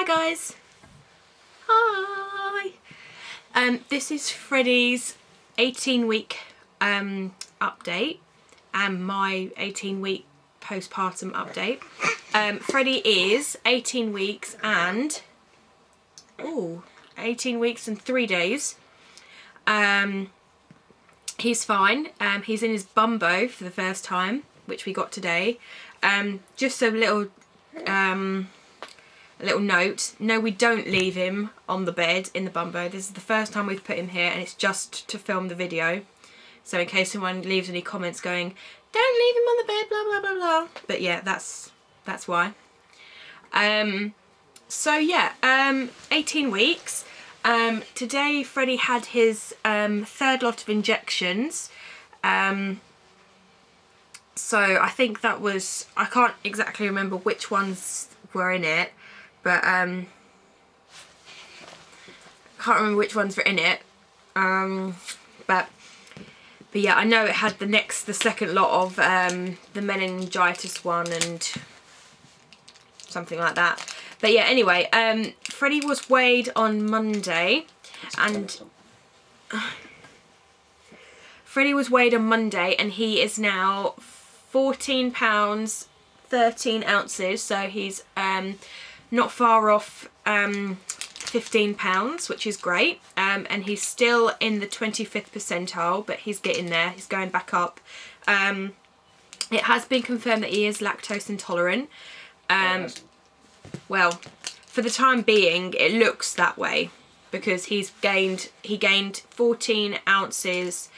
guys. Hi. This is Freddie's 18-week update and my 18-week postpartum update. Freddie is 18 weeks and 18 weeks and 3 days. He's fine. He's in his bumbo for the first time, which we got today. Just a little note. No, we don't leave him on the bed in the bumbo. This is the first time we've put him here, and it's just to film the video. So in case someone leaves any comments going, "Don't leave him on the bed," blah blah blah blah. But yeah, that's why. So yeah, 18 weeks. Today Freddie had his third lot of injections. So I think that was, I can't exactly remember which ones were in it, but can't remember which ones were in it. But yeah, I know it had the second lot of the meningitis one and something like that. But yeah, anyway, Freddie was weighed on Monday, and he is now 14 pounds 13 ounces, so he's not far off 15 pounds, which is great. And he's still in the 25th percentile, but he's getting there, he's going back up. It has been confirmed that he is lactose intolerant. Well, for the time being it looks that way, because he gained 14 ounces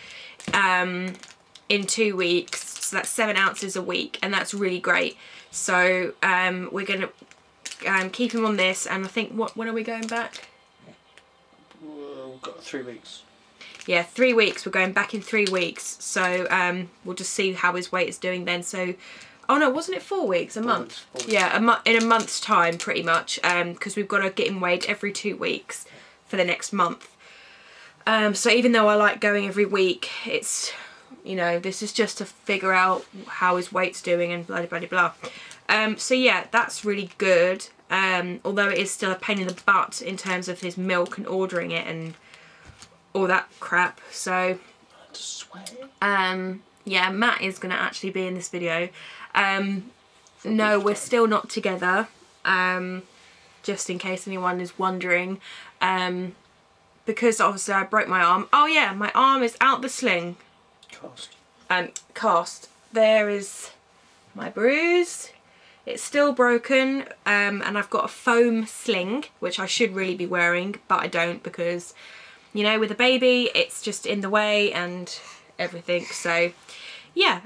in 2 weeks, so that's 7 ounces a week, and that's really great. So we're gonna keep him on this, and I think when are we going back? We've got 3 weeks. Yeah, 3 weeks. We're going back in 3 weeks, so we'll just see how his weight is doing then. So oh no, wasn't it 4 weeks? A month? 4 weeks. Yeah, in a month's time pretty much, because we've got to get him weighed every 2 weeks for the next month. So even though I like going every week, it's, you know, this is just to figure out how his weight's doing and blah blah blah blah. So yeah, that's really good, although it is still a pain in the butt in terms of his milk and ordering it and all that crap. So yeah, Matt is going to actually be in this video. No, we're still not together, just in case anyone is wondering, because obviously I broke my arm. Oh yeah, my arm is out the sling. Cast. There is my bruise. It's still broken, and I've got a foam sling, which I should really be wearing, but I don't, because, you know, with a baby it's just in the way and everything. So yeah,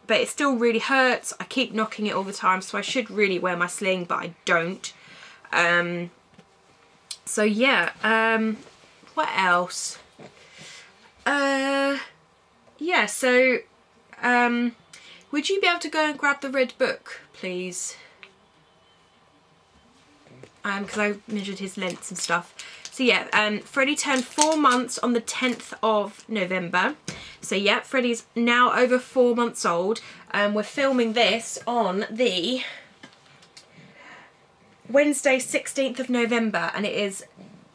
but it still really hurts. I keep knocking it all the time, so I should really wear my sling, but I don't. So yeah, what else? Yeah, so would you be able to go and grab the red book, please? Because I measured his lengths and stuff. So yeah, Freddie turned 4 months on the 10th of November. So yeah, Freddie's now over 4 months old. We're filming this on the Wednesday 16th of November, and it is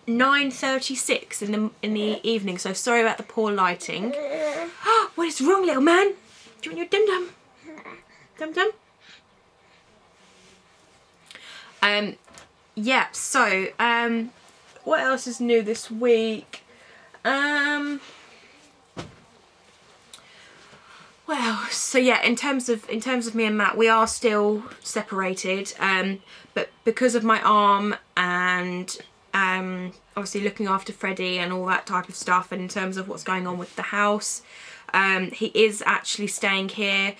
9:36 in the evening. So sorry about the poor lighting. What is wrong, little man? Do you want your dum-dum? Dum-dum? Yeah, so what else is new this week? Well, so yeah, in terms of me and Matt, we are still separated, but because of my arm and obviously looking after Freddie and all that type of stuff, and in terms of what's going on with the house, he is actually staying here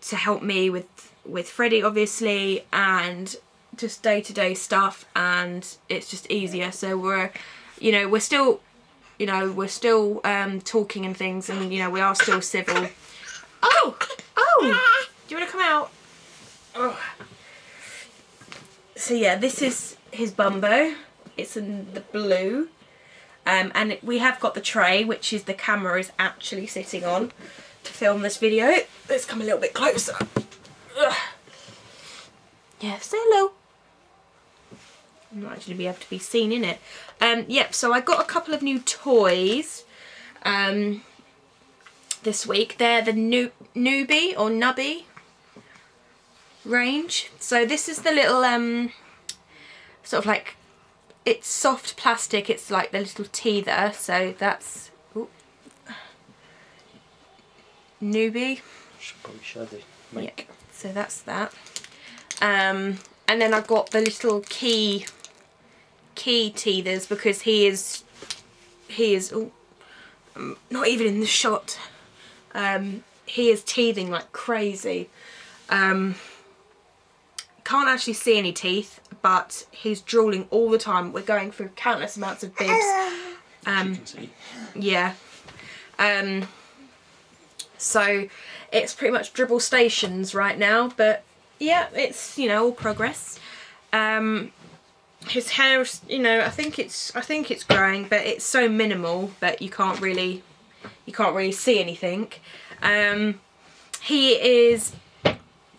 to help me with Freddie, obviously, and just day-to-day stuff, and it's just easier. So we're still talking and things, and you know, we are still civil. Oh, do you want to come out? Oh. So yeah, this is his bumbo. It's in the blue, and we have got the tray, which is the camera is actually sitting on to film this video. Let's come a little bit closer. Ugh. Yeah, say hello. not actually be able to be seen in it. Yep, so I got a couple of new toys this week. They're the Newbie or Nubby range. So this is the little sort of like, it's soft plastic, it's like the little teether, so that's Newbie. Should probably show the make. Yeah, so that's that. And then I've got the little key teethers, because he is not even in the shot. He is teething like crazy. Can't actually see any teeth, but he's drooling all the time. We're going through countless amounts of bibs. You can see. Yeah. So it's pretty much dribble stations right now, but yeah, it's, you know, all progress. His hair, you know, I think it's growing, but it's so minimal that you can't really see anything. He is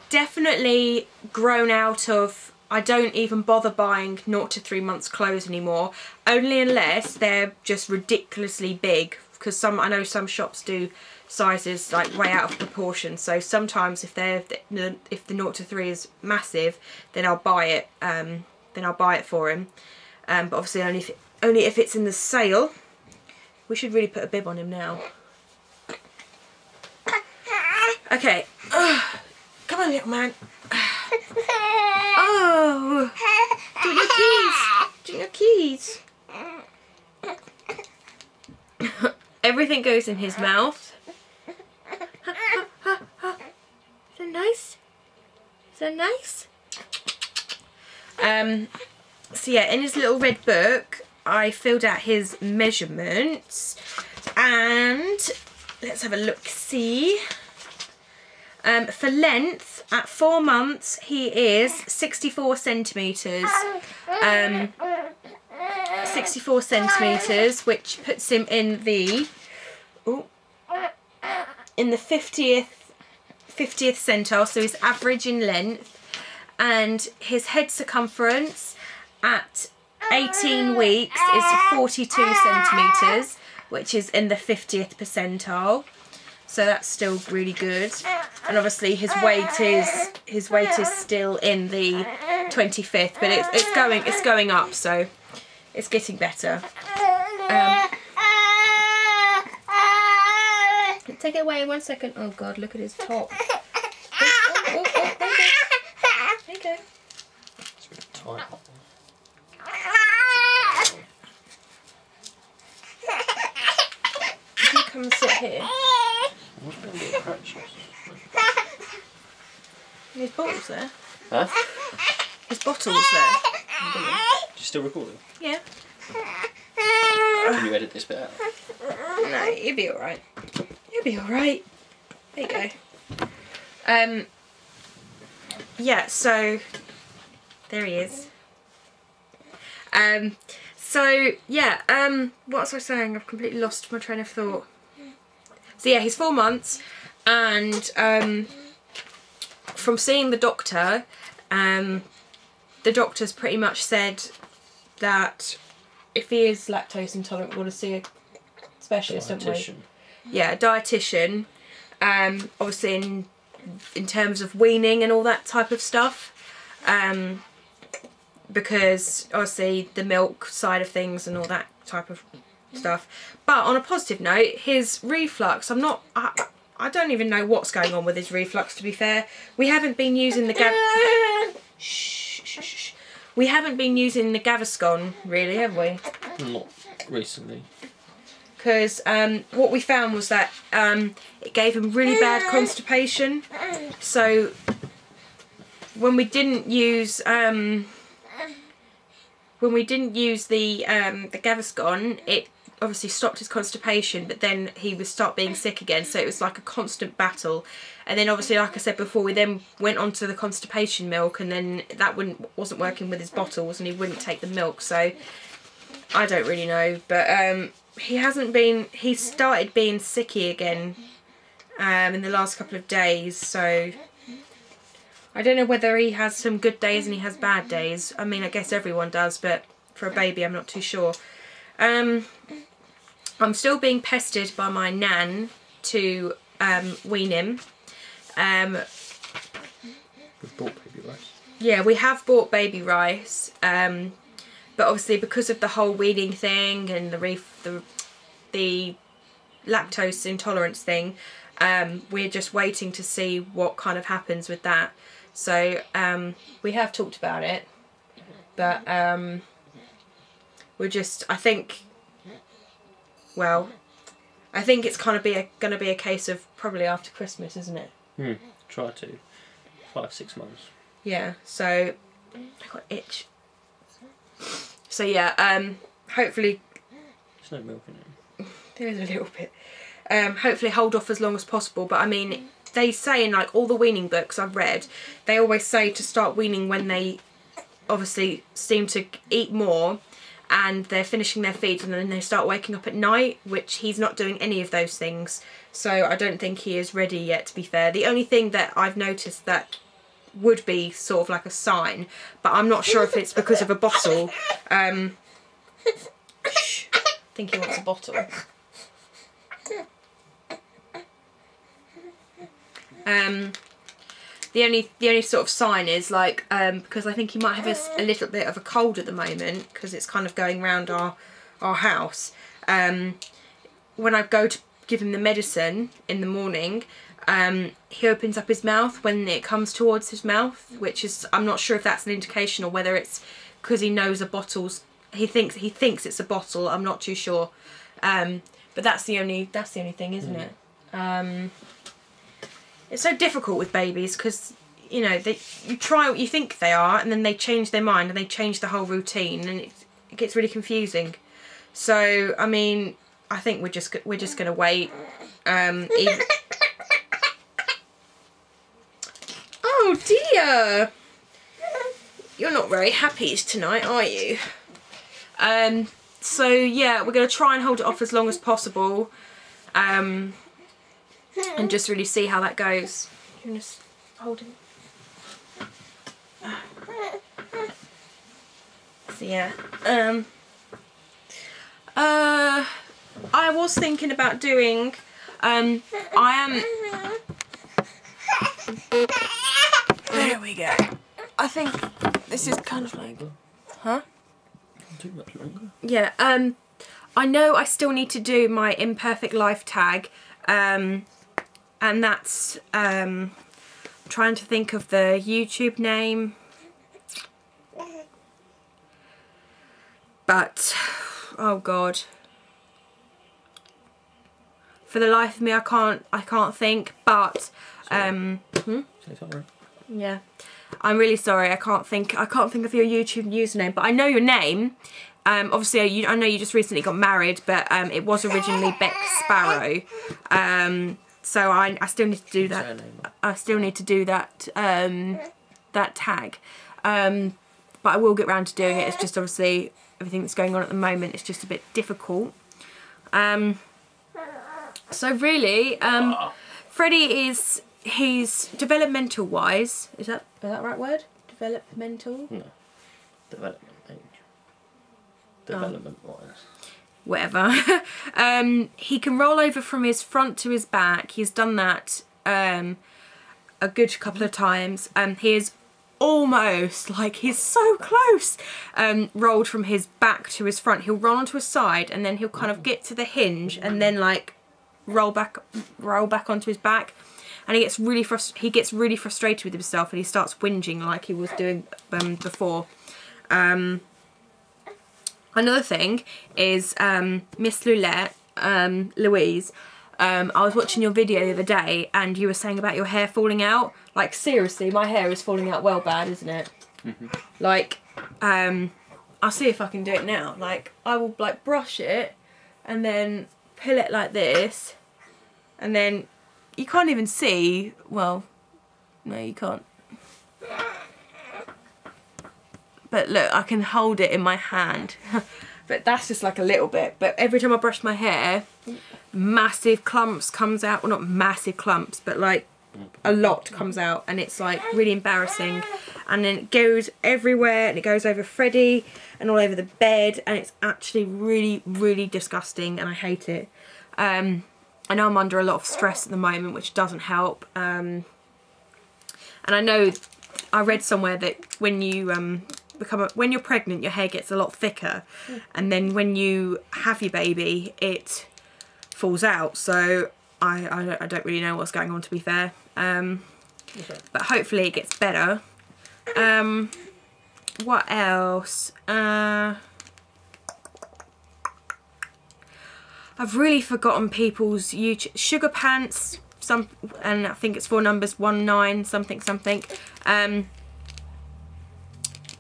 definitely grown out of, I don't even bother buying 0 to 3 months clothes anymore, only unless they're just ridiculously big, because I know some shops do sizes like way out of proportion, so sometimes if the 0 to 3 is massive, then I'll buy it for him, but obviously only if it's in the sale. We should really put a bib on him now. Okay. Come on, little man. Oh, do your keys. Do your keys. Everything goes in his mouth. Is that nice? Is that nice? So yeah, in his little red book, I filled out his measurements, and let's have a look. See. For length, at 4 months, he is 64 centimetres. 64 centimetres, which puts him in the 50th centile, so he's average in length. And his head circumference at 18 weeks is 42 centimetres, which is in the 50th percentile. So that's still really good. And obviously his weight is still in the 25th, but it's going up, so it's getting better. Take it away 1 second. Oh God, look at his top. Oh, there you go. It's really tight. You come and sit here. What's going to be a practice? His bottle's there. Huh? His bottle's there. You still recording? Yeah. Can you edit this bit out? No, you'll be alright. You'll be alright. There you go. Yeah, so there he is. So yeah, what was I saying? I've completely lost my train of thought. So yeah, he's 4 months, and from seeing the doctor, the doctor's pretty much said that if he is lactose intolerant, we're going to see a specialist, don't we? Yeah, a dietitian. Obviously in terms of weaning and all that type of stuff, because obviously the milk side of things and all that type of stuff. But on a positive note, his reflux, I don't even know what's going on with his reflux, to be fair. We haven't been using the we haven't been using the Gaviscon, really, have we? Not recently. Because what we found was that it gave him really bad constipation. So when we didn't use the Gaviscon, it obviously stopped his constipation, but then he would start being sick again, so it was like a constant battle. And then obviously, like I said before, we then went on to the constipation milk, and then that wasn't working with his bottles, and he wouldn't take the milk. So I don't really know, but he started being sicky again in the last couple of days, so I don't know whether he has some good days and he has bad days. I mean, I guess everyone does, but for a baby, I'm not too sure. I'm still being pestered by my nan to wean him. We've bought baby rice. Yeah, we have bought baby rice, but obviously because of the whole weaning thing and the lactose intolerance thing, we're just waiting to see what kind of happens with that. So we have talked about it, but we're just, I think it's kind of going to be a case of probably after Christmas, isn't it? Try to. 5-6 months. Yeah, so I got itch. So yeah, hopefully There's no milk in it. there is a little bit. Hopefully hold off as long as possible. But I mean, they say in like all the weaning books I've read, they always say to start weaning when they obviously seem to eat more and they're finishing their feeds, and then they start waking up at night, which he's not doing any of those things. So I don't think he is ready yet, to be fair. The only thing that I've noticed that would be sort of like a sign, but I'm not sure if it's because of a bottle. I think he wants a bottle. The only sort of sign is like because I think he might have a little bit of a cold at the moment because it's kind of going around our house. When I go to give him the medicine in the morning, he opens up his mouth when it comes towards his mouth, which is, I'm not sure if that's an indication or whether it's because he knows a bottle's, he thinks it's a bottle. I'm not too sure, but that's the only thing, isn't it? It's so difficult with babies because, you know, you try what you think they are and then they change their mind and they change the whole routine, and it gets really confusing. So I mean, I think we're just gonna wait. Oh dear, you're not very happy tonight, are you? So yeah, we're gonna try and hold it off as long as possible. And just really see how that goes. You're just holding. So yeah. I was thinking about doing. I am. There we go. I think this is kind of like. Huh? Too much longer. Yeah. I know I still need to do my imperfect life tag. And that's trying to think of the YouTube name, but oh god, for the life of me I can't think. But yeah, I'm really sorry, I can't think of your YouTube username, but I know your name. Obviously I know you just recently got married, but it was originally Beck Sparrow. So I still need to do that. I still need to do that that tag, but I will get round to doing it. It's just obviously everything that's going on at the moment. It's just a bit difficult. So really, Freddie he's developmental wise. Is that the right word? Developmental? No, development age. Development wise. Whatever. He can roll over from his front to his back. He's done that a good couple of times. He is almost, like, he's so close, rolled from his back to his front. He'll roll onto his side and then he'll kind of get to the hinge and then like roll back onto his back, and he gets really frustrated with himself and he starts whinging like he was doing before. Another thing is Miss Louise, I was watching your video the other day and you were saying about your hair falling out. Like, seriously, my hair is falling out well bad, isn't it? Mm-hmm. Like, I'll see if I can do it now. Like, I will like brush it and then pull it like this, and then you can't even see, well, no you can't. But look, I can hold it in my hand. But that's just like a little bit. But every time I brush my hair, massive clumps comes out. Well, not massive clumps, but like a lot comes out, and it's like really embarrassing, and then it goes everywhere, and it goes over Freddie and all over the bed, and it's actually really, really disgusting, and I hate it. I know I'm under a lot of stress at the moment, which doesn't help, and I know I read somewhere that when you when you're pregnant, your hair gets a lot thicker, and then when you have your baby, it falls out. So I don't really know what's going on, to be fair, but hopefully it gets better. What else? I've really forgotten people's YouTube. Sugar Pants, and I think it's 4 numbers, 19 something something.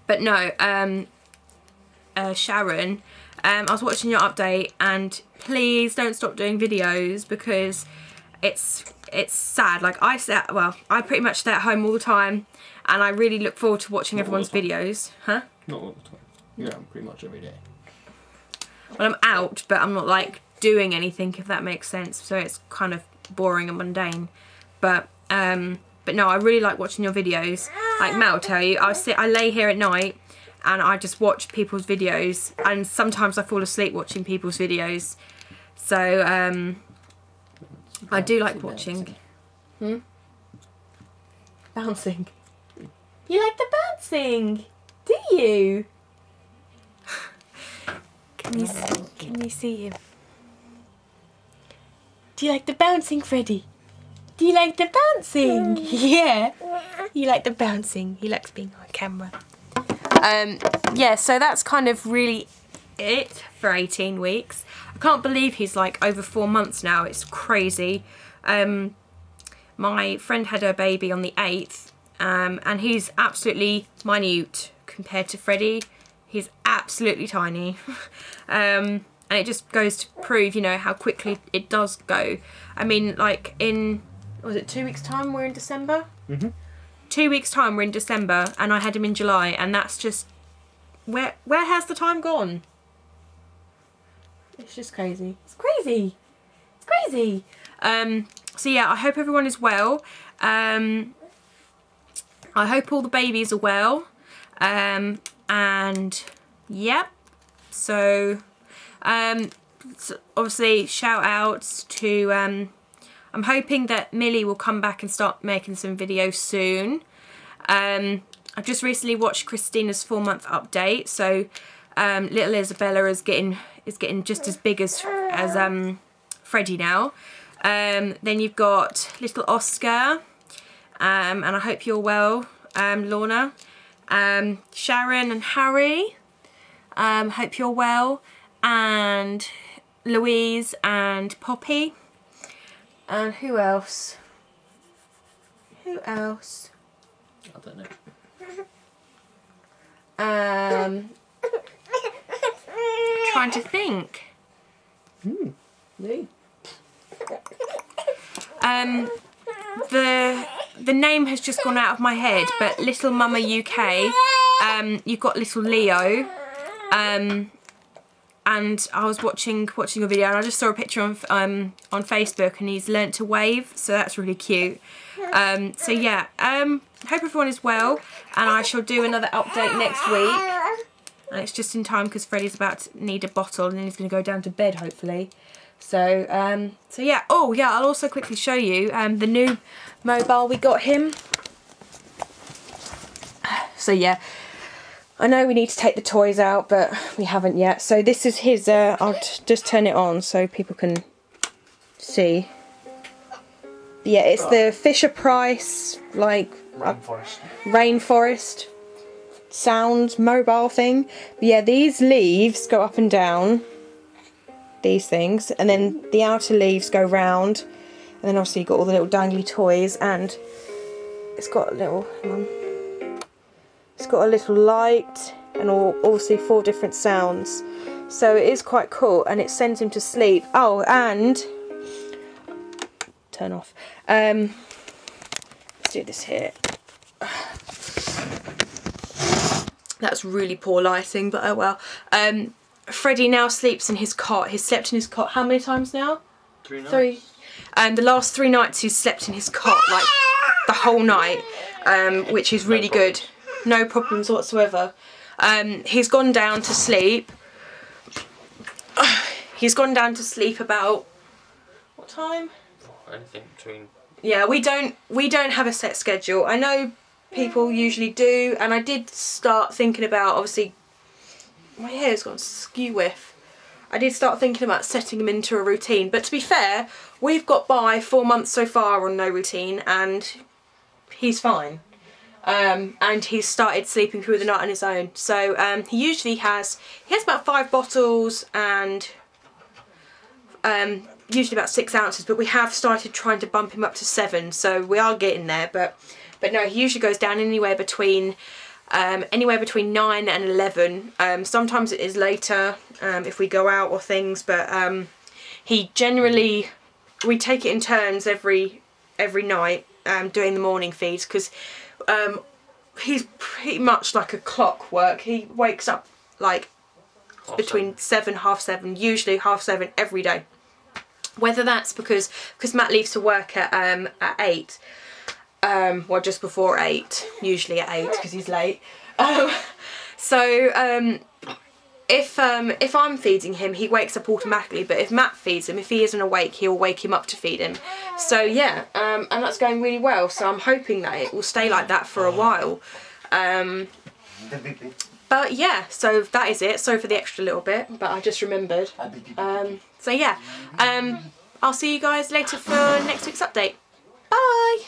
But no, Sharon, I was watching your update, and please don't stop doing videos, because it's sad. Like I pretty much stay at home all the time, and I really look forward to watching everyone's videos. Huh? Not all the time. Yeah, pretty much every day. Well, I'm out, but I'm not like doing anything, if that makes sense. So it's kind of boring and mundane. But no, I really like watching your videos. Like Matt will tell you, I lay here at night and I just watch people's videos, and sometimes I fall asleep watching people's videos. So I do like watching. Bouncing. You like the bouncing? Do you? Can you see him? Do you like the bouncing, Freddie? Do you like the bouncing? Yeah. You like the bouncing. He likes being on camera. Yeah, so that's kind of really it for 18 weeks. I can't believe he's like over 4 months now. It's crazy. My friend had her baby on the 8th, and he's absolutely minute compared to Freddie. He's absolutely tiny. And it just goes to prove, you know, how quickly it does go. I mean, like in, was it 2 weeks' time we're in December? 2 weeks' time we're in December, and I had him in July, and that's just, where has the time gone? It's just crazy. It's crazy. It's crazy. So yeah, I hope everyone is well. I hope all the babies are well. And yeah, so obviously shout outs to I'm hoping that Millie will come back and start making some videos soon. I've just recently watched Christina's 4-month update, so little Isabella is getting just as big as Freddie now. Then you've got little Oscar, and I hope you're well, Lorna. Sharon and Harry, hope you're well, and Louise and Poppy, and who else? Who else? I don't know. Trying to think. Me. The name has just gone out of my head, but Little Mama UK, you've got little Leo, and I was watching a video, and I just saw a picture on Facebook, and he's learnt to wave, so that's really cute. So yeah, hope everyone is well, and I shall do another update next week, and it's just in time because Freddie's about to need a bottle, and then he's going to go down to bed hopefully. So so yeah. Oh yeah, I'll also quickly show you the new mobile we got him. So yeah, I know we need to take the toys out, but we haven't yet. So this is his, I'll just turn it on so people can see. Yeah, it's the Fisher-Price, like, rainforest sound mobile thing. But yeah, these leaves go up and down, these things, and then the outer leaves go round, and then obviously you've got all the little dangly toys, and it's got a little, hang on. It's got a little light, and obviously 4 different sounds. So it is quite cool, and it sends him to sleep. Oh, and turn off. Let's do this here. That's really poor lighting, but oh well. Freddie now sleeps in his cot. He's slept in his cot how many times now? 3 nights. 3. And the last 3 nights he's slept in his cot, like the whole night, which is really good. No problems whatsoever. He's gone down to sleep. He's gone down to sleep about what time? Anything between. Yeah, we don't have a set schedule. I know people usually do, and I did start thinking about, obviously my hair's gone skew whiff. I did start thinking about setting him into a routine, but to be fair, we've got by 4 months so far on no routine, and he's fine. And he's started sleeping through the night on his own. So he usually has about 5 bottles and usually about 6 ounces, but we have started trying to bump him up to 7, so we are getting there. But no, he usually goes down anywhere between 9 and 11. Sometimes it is later if we go out or things, but he generally, we take it in turns every night doing the morning feeds, because he's pretty much like a clockwork. He wakes up like between 7, half 7, usually half 7 every day. Whether that's because Matt leaves to work at 8, well, just before 8, usually at 8 because he's late. If I'm feeding him, he wakes up automatically, but if Matt feeds him, if he isn't awake, he'll wake him up to feed him. So yeah, and that's going really well, so I'm hoping that it will stay like that for a while. But yeah, so that is it. Sorry for the extra little bit, but I just remembered. So yeah, I'll see you guys later for next week's update. Bye!